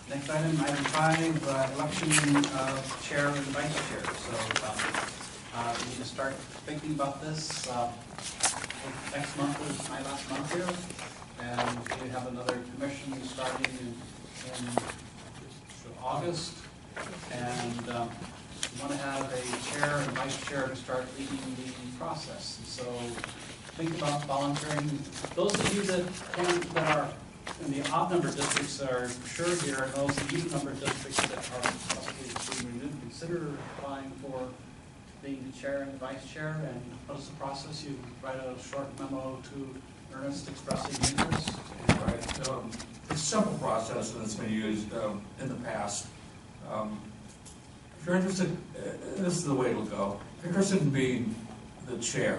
Next item, item 5, election of chair and vice chair. So we need to start thinking about this. Next month is my last month here, and we have another commission starting in August, and we want to have a chair and vice chair to start leading the process. So think about volunteering. Those of you that are in the odd number districts are sure here, and those even number districts that are possibly being renewed, consider applying for being the chair and the vice chair. And what is the process? You write a short memo to Ernest expressing interest. Right. It's a simple process and it's been used in the past. If you're interested, this is the way it'll go. If you're interested in being the chair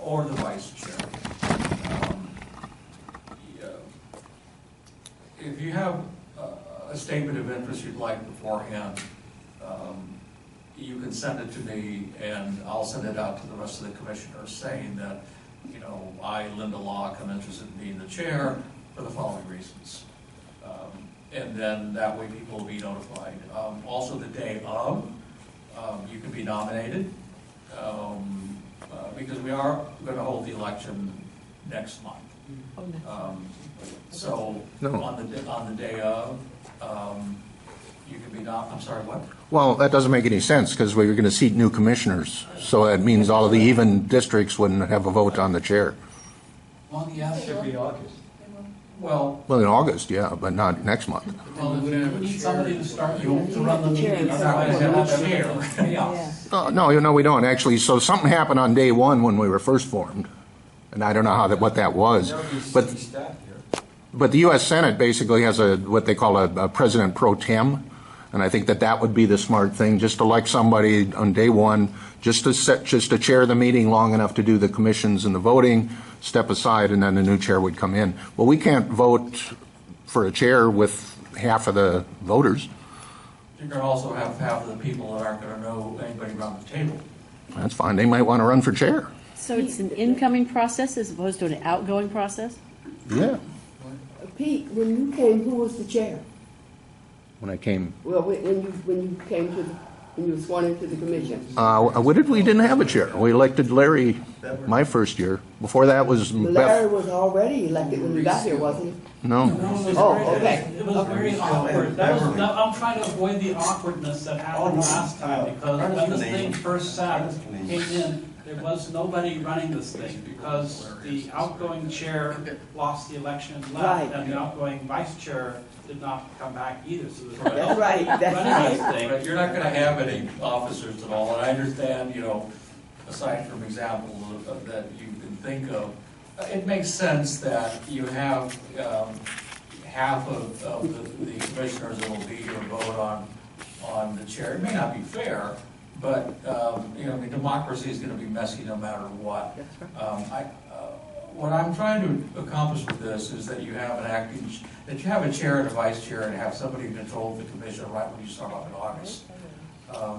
or the vice chair, if you have a statement of interest you'd like beforehand, you can send it to me and I'll send it out to the rest of the commissioners saying that, you know, I, Linda Locke, I'm interested in being the chair for the following reasons. And then that way people will be notified. Also the day of, you can be nominated because we are going to hold the election next month. So on the day of, you can be nominated. I'm sorry, what? Well, that doesn't make any sense because we're going to seat new commissioners. So that means all of the even districts wouldn't have a vote on the chair. Well, yeah, It should be August. Well, Well, in August, yeah, but not next month. well, we need somebody to start, to run the meeting. otherwise Otherwise, have we'll a have chair. everything. Yeah. No, we don't actually. So something happened on day one when we were first formed, and I don't know what that was. But the U.S. Senate basically has what they call a president pro tem, and I think that would be the smart thing, just to elect somebody on day one, just to chair the meeting long enough to do the commissions and the voting, step aside, and then the new chair would come in. Well, we can't vote for a chair with half of the voters. You're going to also have half of the people that aren't going to know anybody around the table. That's fine. They might want to run for chair. So it's an incoming process as opposed to an outgoing process? Yeah. Pete, when you came, who was the chair? When I came, Well, when you came to, when you were sworn into the commission? we didn't have a chair. We elected Larry my first year. Before that was Larry Beth. was already elected when you got here, wasn't he? No. Oh, okay. It was very awkward. I'm trying to avoid the awkwardness that happened last time, because when this thing first came in, there was nobody running this thing, because the outgoing chair lost the election and left, Right. and the outgoing vice chair did not come back either, so there's That's right, that's running this right. thing. Right, you're not going to have any officers at all, and I understand, you know, aside from examples that you can think of, it makes sense that you have half of the commissioners that will be here vote on the chair. It may not be fair, but you know, I mean, democracy is going to be messy no matter what. What I'm trying to accomplish with this is that you have that you have a chair and a vice chair, and have somebody in control of the commission right when you start off in August.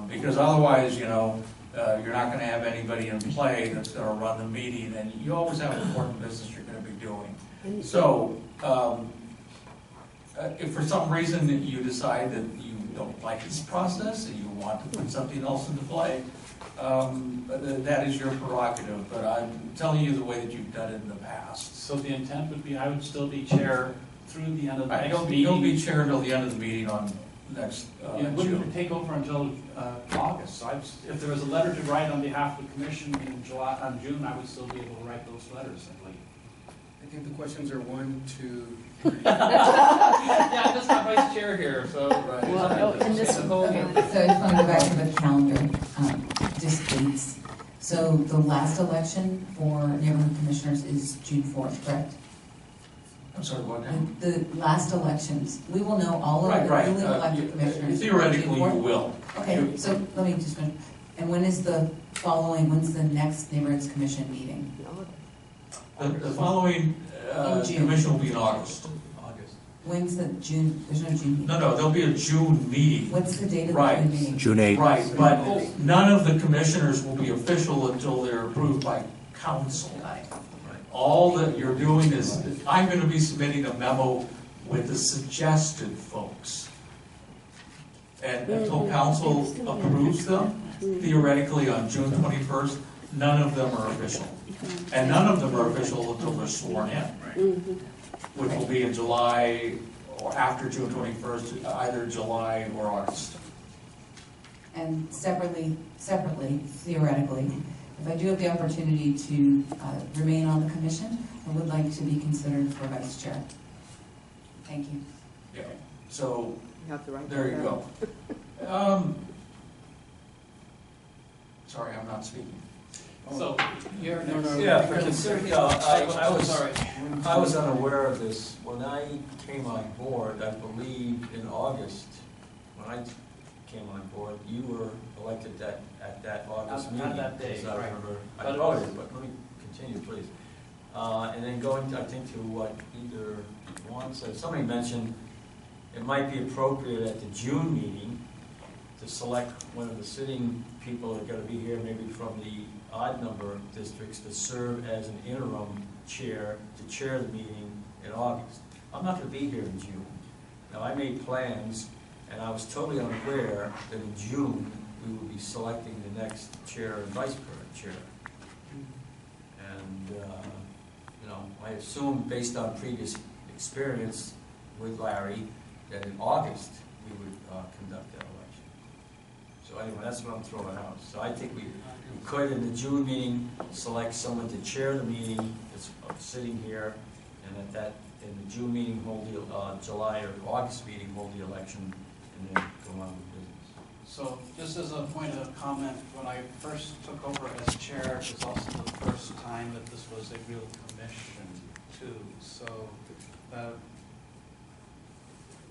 Because otherwise, you know, you're not going to have anybody in play that's going to run the meeting, and you always have important business you're going to be doing. So, if for some reason that you decide that you don't like this process and you want to put something else into play, that is your prerogative. But I'm telling you the way that you've done it in the past. So the intent would be, I would still be chair through the end of the next You'll meeting. be chair until the end of the meeting on next It wouldn't June. take over until August. So if there was a letter to write on behalf of the commission in June, I would still be able to write those letters, I believe. I think the questions are 1, 2, Yeah, I'm just not vice chair here, so. And this, okay. So I just want to go back to the calendar, just dates. So the last election for neighborhood commissioners is June 4th, correct? I'm sorry, what now? The last elections, we will know all of the Right. newly elected commissioners. Theoretically, June you 4th? will. Okay, so let me just finish. And when's the next neighborhoods commission meeting? The following In June. commission will be in August. When's the June, there's no June meeting? No, there'll be a June meeting. What's the date of the Right. June meeting? June 8th. Right, but none of the commissioners will be official until they're approved by council. All that you're doing is, I'm going to be submitting a memo with the suggested folks. And until council approves them, theoretically on June 21st, none of them are official. And none of them are official until they're sworn in, which will be in July or after June 21st, either July or August. And separately, theoretically, if I do have the opportunity to remain on the commission, I would like to be considered for vice chair. Thank you. Yeah. So You have to write there that you down. go. Sorry, I'm not speaking. So, you're No, no. Yeah, for consider, I Sorry. was unaware of this. When I came on board, I believe in August, when I came on board, you were elected at that August Not meeting. that day, as I right. remember. I But it was- voted, but let me continue, please. And then going, I think, to what either Juan said, somebody mentioned, it might be appropriate at the June meeting to select one of the sitting people that are gonna be here, maybe from the odd number of districts, to serve as an interim chair, to chair the meeting in August. I'm not gonna be here in June. Now, I made plans, and I was totally unaware that in June, we would be selecting the next chair and vice chair. And, I assumed, based on previous experience with Larry, that in August, we would conduct that election. So anyway, that's what I'm throwing out. So I think we could, in the June meeting, select someone to chair the meeting that's sitting here, and in the June meeting, hold the July or August meeting, hold the election, and then go on with business. So, just as a point of comment, when I first took over as chair, it was also the first time that this was a real commission too. So,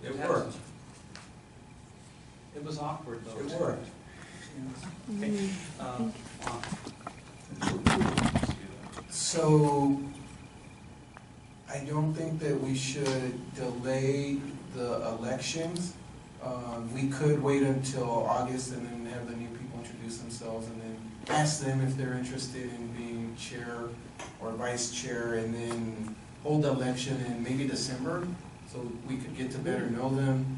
It worked. It was awkward though. It too. worked. Okay. So, I don't think that we should delay the elections. We could wait until August and then have the new people introduce themselves and then ask them if they're interested in being chair or vice chair, and then hold the election in maybe December, so we could get to better know them.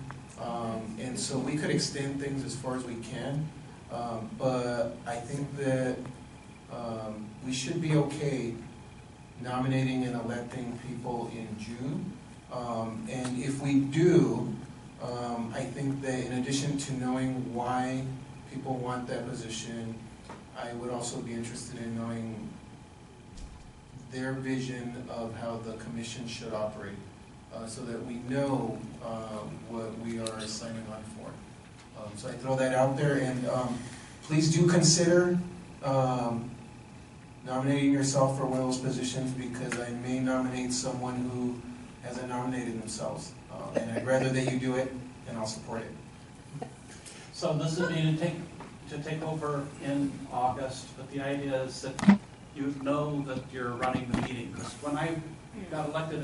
And so we could extend things as far as we can, but I think that we should be okay nominating and electing people in June. And if we do, I think that in addition to knowing why people want that position, I would also be interested in knowing their vision of how the commission should operate, so that we know what we are signing on for. So I throw that out there, and please do consider nominating yourself for one of those positions, because I may nominate someone who hasn't nominated themselves. And I'd rather that you do it, and I'll support it. So this is being to take over in August, but the idea is that you know that you're running the meeting. Because when I got elected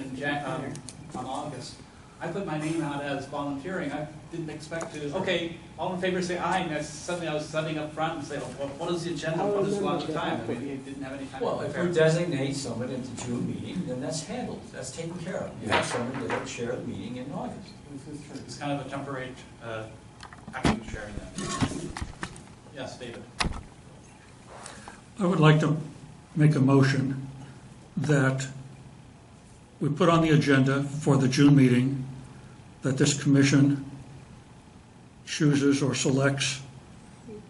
on August, I put my name out as volunteering. I didn't expect to, okay, all in favor say aye, and then suddenly I was standing up front and saying, well, what is the agenda, what is a lot of time? I mean, you didn't have any time to Well, if prepare. we designate someone at the June meeting, then that's handled, that's taken care of. You have someone that will chair the meeting in August. It's kind of a temporary acting chair then. Yes, David. I would like to make a motion that we put on the agenda for the June meeting that this commission chooses or selects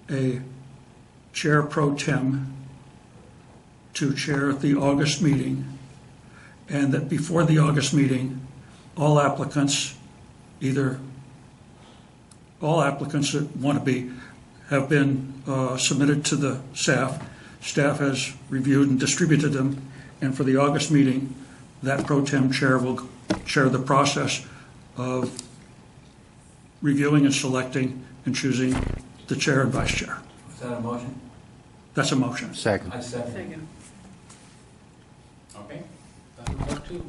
a chair pro tem to chair the August meeting, and that before the August meeting, all applicants that want to be have been submitted to the staff. Staff has reviewed and distributed them, and for the August meeting, that pro tem chair will chair the process of reviewing and selecting and choosing the chair and vice chair. Is that a motion? That's a motion. Second. I second. Okay, that would work too.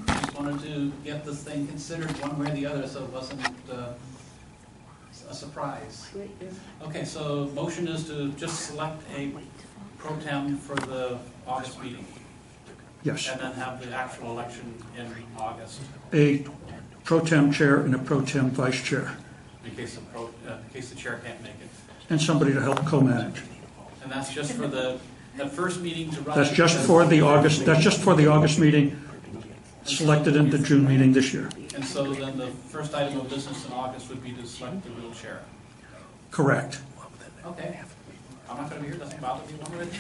Just wanted to get this thing considered one way or the other, so it wasn't a surprise. Great, yeah. Okay, so motion is to just select a pro tem for the August meeting, Yes. and then have the actual election in August. A pro tem chair and a pro tem vice chair, In case the chair can't make it. and somebody to help co-manage. And that's just for the first meeting to run. That's just for the August meeting, selected in the June meeting this year. And so then the first item of business in August would be to select the real chair. Correct. Okay. I'm not gonna be here, doesn't bother me one bit.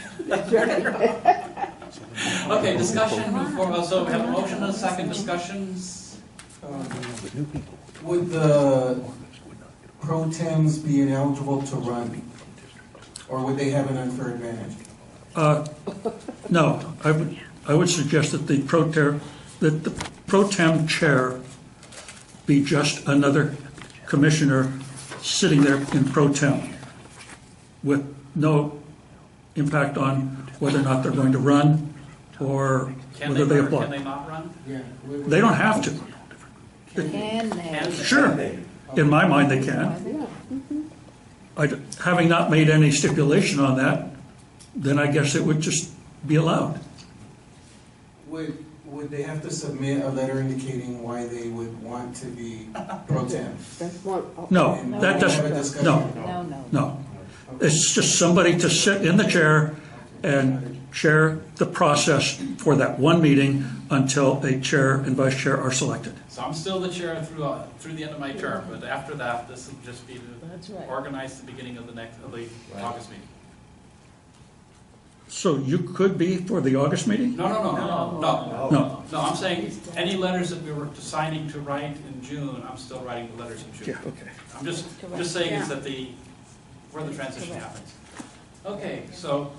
Okay, discussion before, so we have a motion and a second, discussions. Would the pro tems be ineligible to run? Or would they have an unfair advantage? No, I would suggest that the pro tem chair be just another commissioner sitting there in pro tem with no impact on whether or not they're going to run or whether they Can apply. they not run? Yeah. They don't have to. Can they? Sure, in my mind, they can. Having not made any stipulation on that, then I guess it would just be allowed. Would they have to submit a letter indicating why they would want to be pro tem? That's one. No, And that have a doesn't, discussion? no, no. It's just somebody to sit in the chair and chair the process for that one meeting until a chair and vice chair are selected. So I'm still the chair through the end of my term, but after that, this will just be That's to right. organize the beginning of the August meeting. So you could be for the August meeting? No, I'm saying any letters that we were deciding to write in June, I'm still writing the letters in June. Okay. I'm just saying is that where the transition happens. Okay, so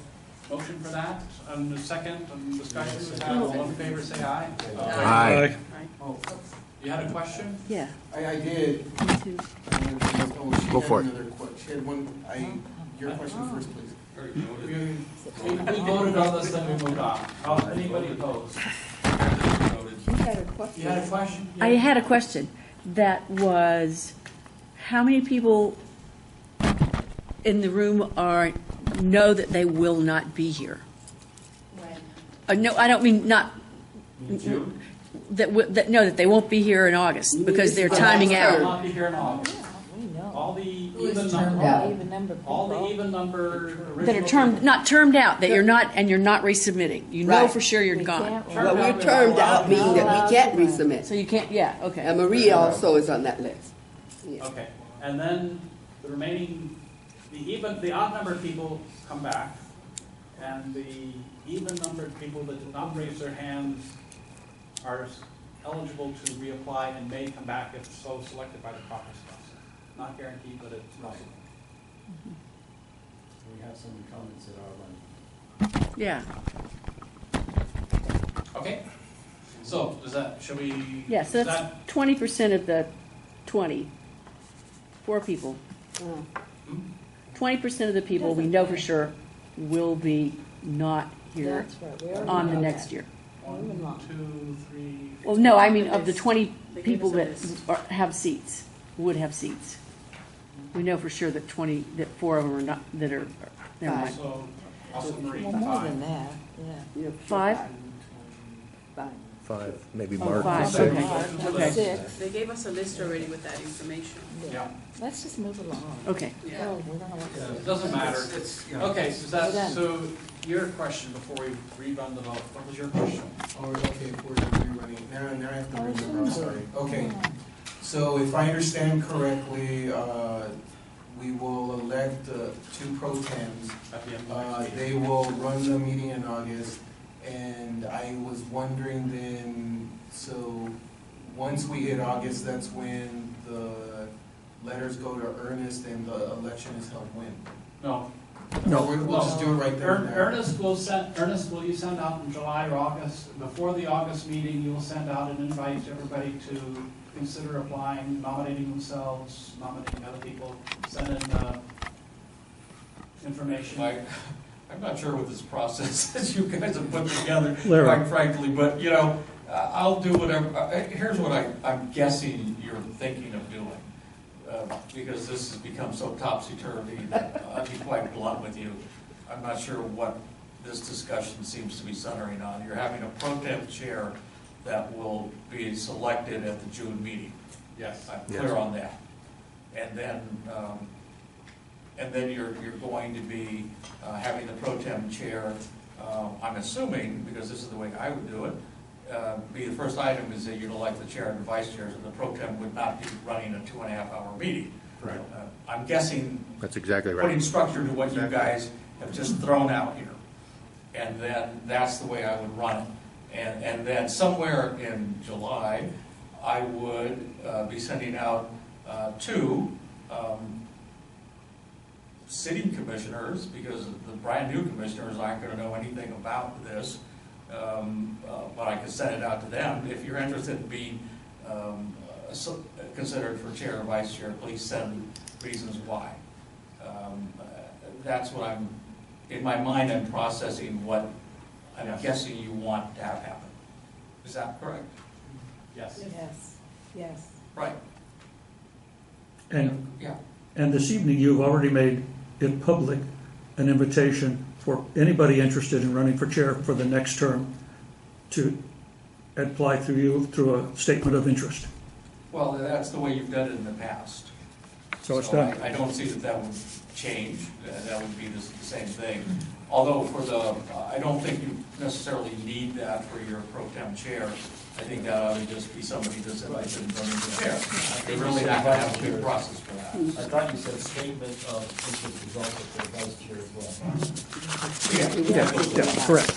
motion for that, and the second, and discussion, we have all in favor, say aye. Aye. Oh, you had a question? Yeah. I did. Me too. Go for it. She had one, your question first, please. We voted on this, then we moved on. Anybody opposed? You had a question. You had a question? I had a question that was, how many people in the room know that they will not be here? No, I don't mean not, that know that they won't be here in August because they're timing Will out. not be here in August. All the even number, all the even number That are original. not termed out, that you're not, and you're not resubmitting. You know Right. for sure you're gone. Well, we're termed out, meaning that we can't resubmit. So you can't, yeah, okay. And Marie also is on that list. Yeah. Okay, and then the remaining, the odd numbered people come back, and the even numbered people that did not raise their hands are eligible to reapply and may come back if so selected by the caucus process. Not guaranteed, but it's possible. We have some incumbents that are running. Yeah, Okay, so does that, should we? yeah, so does that's that- 20% of the 20. 4 people. Oh. 20% of the people we know for sure will be not here on the next year. 1, 2, 3. Well, no, I mean of the 20 people that have seats, would have seats. We know for sure that 4 of them are not, that are, never mind. So, also Marie, Well, more than 5. that, yeah. Yeah, 5? 5, maybe Oh, Mark. 5, said. okay, okay, 6. They gave us a list already with that information. Yeah, Let's just move along. okay. Yeah. Oh, we don't know what to do. it doesn't matter. Okay, so We're done. so your question before we rerun the vote, what was your question? Oh, okay, we're rerunning. Now I have to remember, I'm sorry. Okay, so if I understand correctly, we will elect 2 pro tems. At the end of the next meeting? They will run the meeting in August, and I was wondering then, so once we hit August, that's when the letters go to Ernest and the election is held when? No. No. We'll just do it right there. and there. Ernest, will you send out in July or August? Before the August meeting, you will send out an invite to everybody to consider applying, nominating themselves, nominating other people, send in information. I'm not sure what this process is you guys have put together, Larry. quite frankly, but, you know, I'll do whatever, here's what I'm guessing you're thinking of doing, because this has become so topsy-turvy, that I'll be quite blunt with you. I'm not sure what this discussion seems to be centering on. You're having a pro temp chair that will be selected at the June meeting. Yes. I'm Yes. clear on that. And then you're going to be having the pro tem chair, I'm assuming, because this is the way I would do it, be the first item is that you'd elect the chair and the vice chairs, and the pro tem would not be running a 2.5-hour meeting. Right. I'm guessing, That's exactly putting right. structure to what you guys have just thrown out here. And then that's the way I would run it. And then somewhere in July, I would be sending out two city commissioners, because the brand new commissioners aren't going to know anything about this, but I could send it out to them. If you're interested in being considered for chair or vice chair, please send reasons why. That's what I'm, in my mind, I'm processing what I'm guessing you want to have happen. Is that correct? Yes. Yes, yes. Right. And, Yeah. and this evening, you've already made it public, an invitation for anybody interested in running for chair for the next term to apply through you, through a statement of interest. Well, that's the way you've done it in the past. So it's done. I don't see that would change. That would be the same thing. Although for the, I don't think you necessarily need that for your pro tem chair. I think that ought to just be somebody that's elected and running for chair. You're really not going to have a big process for that. I thought you said statement of interest is also for the vice chair as well. Yeah, Yeah, correct.